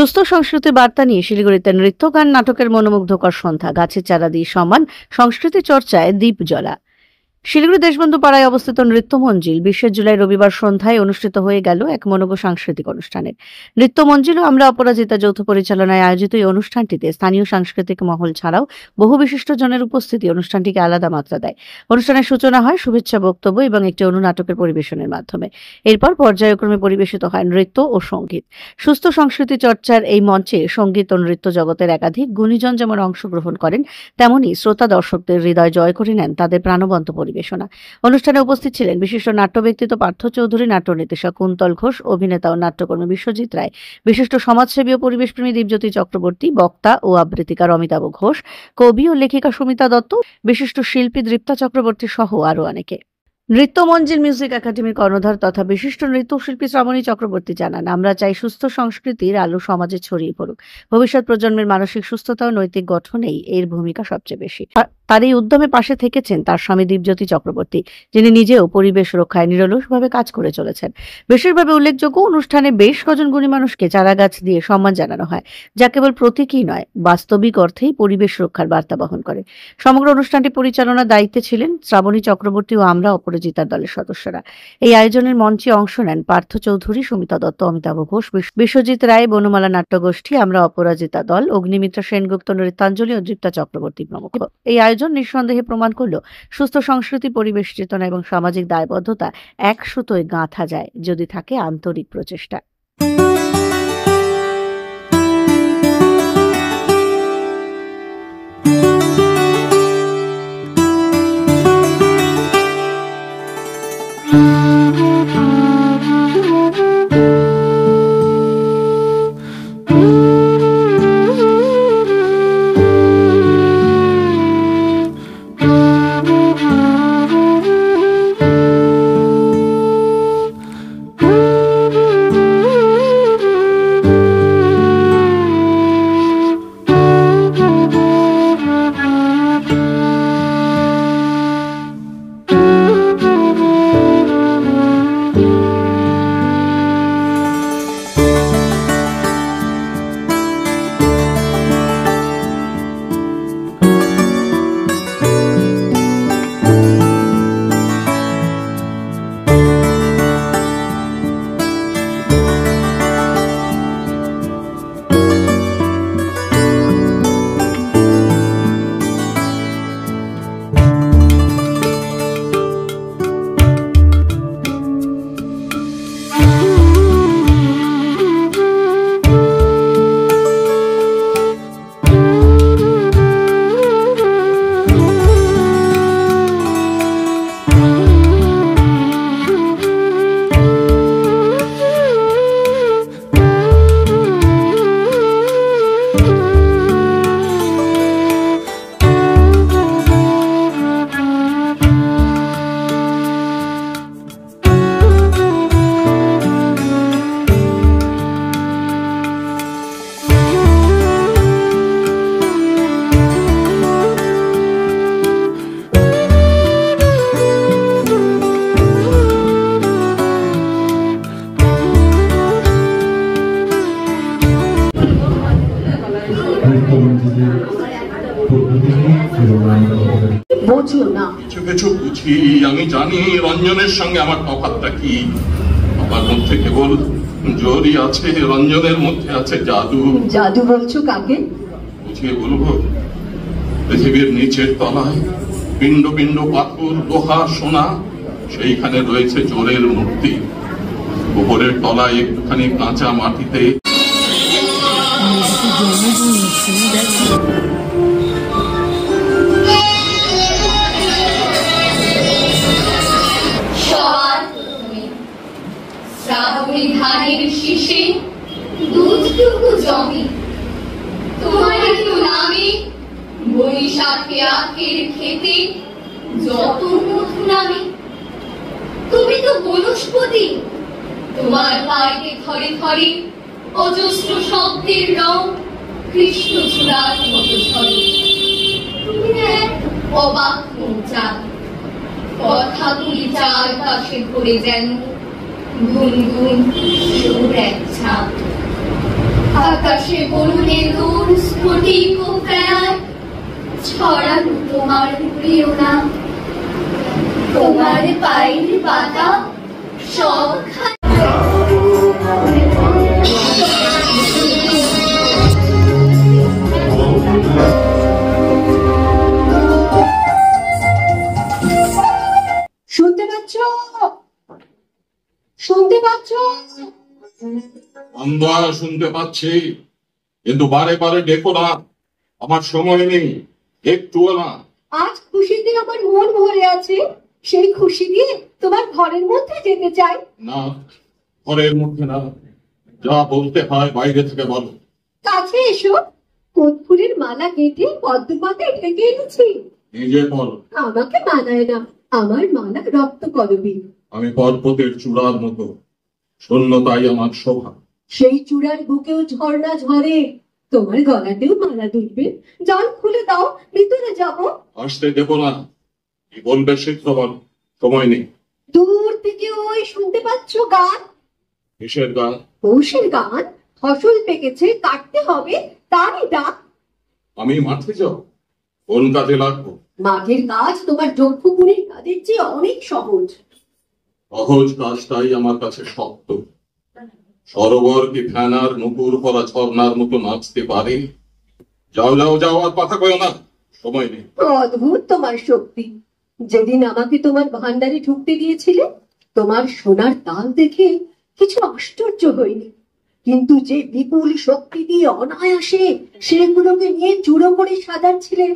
সুস্থ সংস্কৃতি বার্তা নিয়ে শিলিগুড়িতে নৃত্য গান নাটকের মনোমুগ্ধকর সন্ধ্যা, গাছের চারা দিয়ে সম্মান, সংস্কৃতি চর্চায় দীপ জ্বলা। শিলিগুড়ি দেশবন্ধু পাড়ায় অবস্থিত নৃত্য মঞ্জিল 20 জুলাই রবিবার সন্ধ্যায় অনুষ্ঠিত হয়ে গেল এক মনোজ্ঞ সাংস্কৃতিক অনুষ্ঠানে। নৃত্য মঞ্জিল ও আমরা অপরাজিতা যৌথ পরিচালনায় আয়োজিত এই অনুষ্ঠানটিতে স্থানীয় সাংস্কৃতিক মহল ছাড়াও বহু বিশিষ্টজনের উপস্থিতি অনুষ্ঠানটিকে আলাদা মাত্রা দেয়। অনুষ্ঠানের সূচনা হয় শুভেচ্ছা বক্তব্য এবং একটি অনুনাটকের পরিবেশনের মাধ্যমে। এরপর পর্যায়ক্রমে পরিবেশিত হয় নৃত্য ও সঙ্গীত। সুস্থ সংস্কৃতি চর্চার এই মঞ্চে সঙ্গীত ও নৃত্য জগতের একাধিক গুণীজন যেমন অংশগ্রহণ করেন, তেমনি শ্রোতা দর্শকদের হৃদয় জয় করে নেন তাদের প্রাণবন্ত পরিবেশনা। অনুষ্ঠানে উপস্থিত ছিলেন বিশিষ্ট নাট্য ব্যক্তিত্ব পার্থ চৌধুরী, নাট্য নির্দেশক কুন্তল ঘোষ, অভিনেতা ও নাট্যকর্মী বিশ্বজিৎ রায়, বিশিষ্ট সমাজসেবী ও পরিবেশপ্রেমী দীপজ্যোতি চক্রবর্তী, বক্তা ও আবৃত্তিকার অমিতাভ ঘোষ, কবি ও লেখিকা সুমিতা দত্ত, বিশিষ্ট শিল্পী দৃপ্তা চক্রবর্তী সহ আরও অনেকে। নৃত্য মঞ্জিল মিউজিক একাডেমির কর্ণধার তথা বিশিষ্ট নৃত্যশিল্পী শ্রাবণী চক্রবর্তী জানান, আমরা চাই সুস্থ সংস্কৃতির আলো সমাজে ছড়িয়ে পড়ুক। ভবিষ্যৎ প্রজন্মের মানসিক সুস্থতা ও নৈতিক গঠনেই এর ভূমিকা সবচেয়ে বেশি। তার এই উদ্যমে পাশে থেকেছেন তার স্বামী দীপজ্যোতি চক্রবর্তী, যিনি নিজেও পরিবেশ রক্ষায় নিরলসভাবে কাজ করে চলেছেন। বিশেষভাবে উল্লেখযোগ্য, অনুষ্ঠানে বেশ কজন গুণী মানুষকে চারা গাছ দিয়ে সম্মান জানানো হয়, যা কেবল প্রতীকই নয়, বাস্তবিক অর্থেই পরিবেশ রক্ষার বার্তা বহন করে। সমগ্র অনুষ্ঠানটি পরিচালনার দায়িত্বে ছিলেন শ্রাবণী চক্রবর্তী ও আমরা অপরাজিতার দলের সদস্যরা। এই আয়োজনের মঞ্চে অংশ নেন পার্থ চৌধুরী, সুমিতা দত্ত, অমিতাভ ঘোষ, বিশ্বজিৎ রায়, বনমালা নাট্যগোষ্ঠী, আমরা অপরাজিতা দল, অগ্নিমিত্রা সেনগুপ্ত, নৃত্যাঞ্জলি ও দৃপ্তা চক্রবর্তী প্রমুখ। এই আয়োজন নিঃসন্দেহে প্রমাণ করল সুস্থ সংস্কৃতি, পরিবেশ চেতনা এবং সামাজিক দায়বদ্ধতা এক সুতোয় গাঁথা যায় যদি থাকে আন্তরিক প্রচেষ্টা। আমি জানি রঞ্জনের সঙ্গে আমার তফাৎটা কি। আমার মধ্যে কেবল জোরই আছে, রঞ্জনের মধ্যে আছে জাদু। জাদু বলছো কাকে? বুঝিয়ে বলবো। পৃথিবীর নিচের তলায় পিণ্ড পিণ্ড পাথর, লোহা, সোনা, সেইখানে রয়েছে জোরের মূর্তি। উপরের তলায় একটুখানি কাঁচা মাটিতে ধানের শীষে দুধটুকু জমি, তোমার একটু নামে বৈশাখে আখের খেতে যত মধু নামে। তুমি তো বনস্পতি, তোমার পায়ে থরে থরে অজস্র শব্দের রং কৃষ্ণচূড়ার মতো ঝরে। তুমি এক অবাক মৌচা, কথাগুলি চারপাশে ঘুরে যেন গুনগুন সুর এক ছাপ। আকাশে বরুণের দূর স্ফটিক ও প্রায় ছড়ানো তোমার প্রিয়না, তোমার পায়ের পাতা সব শুনতে পাচ্ছ? শুনতে পাচ্ছ? আমরা শুনতে পাচ্ছি, কিন্তু বারে বারে ডেকো না, আমার সময় নেই, একটুও না। আজ খুশিতে আমার মন ভরে আছে, সেই খুশি দিয়ে তোমার ঘরের মধ্যে যেতে চাই। না, ঘরের মধ্যে না, যা বলতে হয় বাইরে থেকে বলো। কাছে এসো, কোন ফুলের মালা গেঁথে পদ্মপাতে ঢেকে এনেছি। নিজে বল। আমাকে মানায় না, আমার মালা রক্ত কলবী। আমি পর্বতের চূড়ার মতো, শূন্যতাই আমার শোভা। সেই চূড়ার বুকেও ঝর্ণা ঝরে, তোমার গলাতেও মালা দুলবে। জাল খুলে দাও, ভিতরে যাব। আসতে দেবো না, কি বলবে শীঘ্র বল, সময় নেই। দূর থেকে ওই শুনতে পাচ্ছ গান? কিসের গান? পৌষের গান। ফসল পেকেছে, কাটতে হবে, তারই ডাক। আমি মাঠে যাব, কোন কাজে লাগবো? মাঠের কাজ তোমার যজ্ঞকুণের কাজের চেয়ে অনেক সহজ। সহজ কাজটাই আমার কাছে শক্ত। সরোবর কি ফ্যানার নুপুর পরা ঝর্ণার মতো নাচতে পারে? যাও যাও যাও, আর কথা কয় না, সময় নেই। অদ্ভুত তোমার শক্তি। যেদিন আমাকে তোমার ভান্ডারে ঢুকতে দিয়েছিলে, তোমার সোনার তাল দেখে কিছু আশ্চর্য হইনি, কিন্তু যে বিপুল শক্তি দিয়ে অনায়াসে সেগুলোকে নিয়ে চূড়ো করে সাজাচ্ছিলে,